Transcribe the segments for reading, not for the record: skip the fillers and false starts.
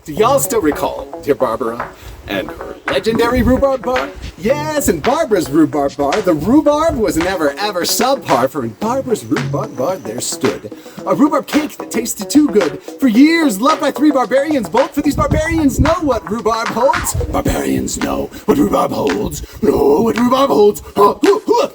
Do y'all still recall dear Barbara and her legendary rhubarb bar? Yes, in Barbara's rhubarb bar, the rhubarb was never ever subpar, for in Barbara's rhubarb bar there stood a rhubarb cake that tasted too good. For years, loved by 3 barbarians both, for these barbarians know what rhubarb holds. Barbarians know what rhubarb holds. Know what rhubarb holds.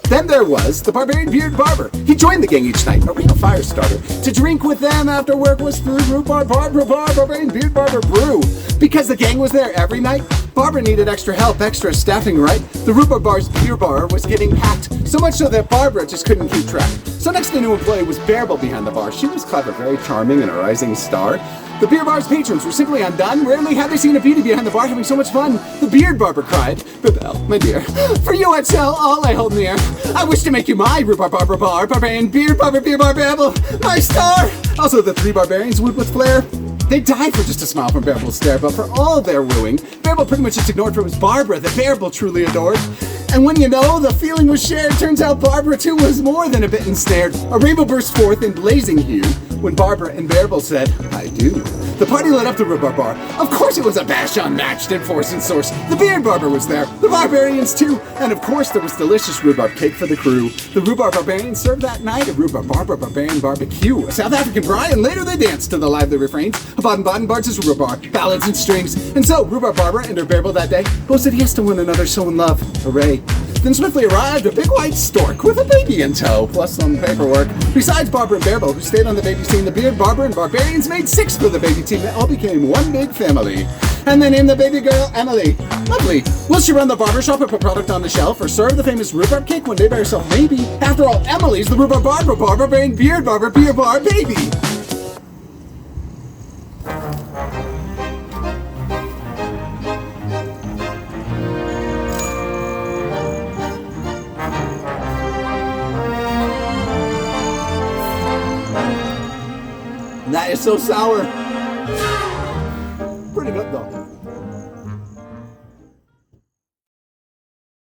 Then there was the barbarian beard barber. He joined the gang each night, a real fire starter, to drink with them after work was through. Rhubarb, barbarian beard barber brew. Because the gang was there every night, Barbara needed extra help, extra staffing, right? The rhubarb bar's beer bar was getting packed, so much so that Barbara just couldn't keep track. So next to new employee was Bearable behind the bar. She was clever, very charming, and a rising star. The beer bar's patrons were simply undone. Rarely had they seen a beauty behind the bar having so much fun. The beard barber cried, "Babel, my dear, for you I'd sell all I hold near. I wish to make you my rhubarb barber bar, barbarian beard barber, beer bar Babel, my star." Also, the 3 barbarians wooed with flair. They died for just a smile from Bearable's stare, but for all their wooing, Bearable pretty much just ignored, for it was Barbara that Bearable truly adored. And when you know the feeling was shared, turns out Barbara too was more than a bit ensnared. A rainbow burst forth in blazing hue when Barbara and Bearable said, "I do." The party lit up the rhubarb bar. Of course it was a bash unmatched in force and source. The beard barber was there, the barbarians too, and of course there was delicious rhubarb cake for the crew. The rhubarb barbarians served that night a rhubarb barber barbarian barbecue, a South African braai, and later they danced to the lively refrains of Baden-Baden Bards' rhubarb bar, ballads and strings. And so rhubarb barber and her Bearable that day both said yes to one another, so in love. Hooray. Then swiftly arrived a big white stork with a baby in tow, plus some paperwork. Besides Barbara and Bearable, who stayed on the baby scene, the beard barber and barbarians made 6 for the baby team that all became one big family. And they named the baby girl Emily. Lovely. Will she run the barbershop and put product on the shelf, or serve the famous rhubarb cake one day by herself? Maybe. After all, Emily's the rhubarb barber, barbarian beard barber, beer bar baby. That is so sour. Pretty good though.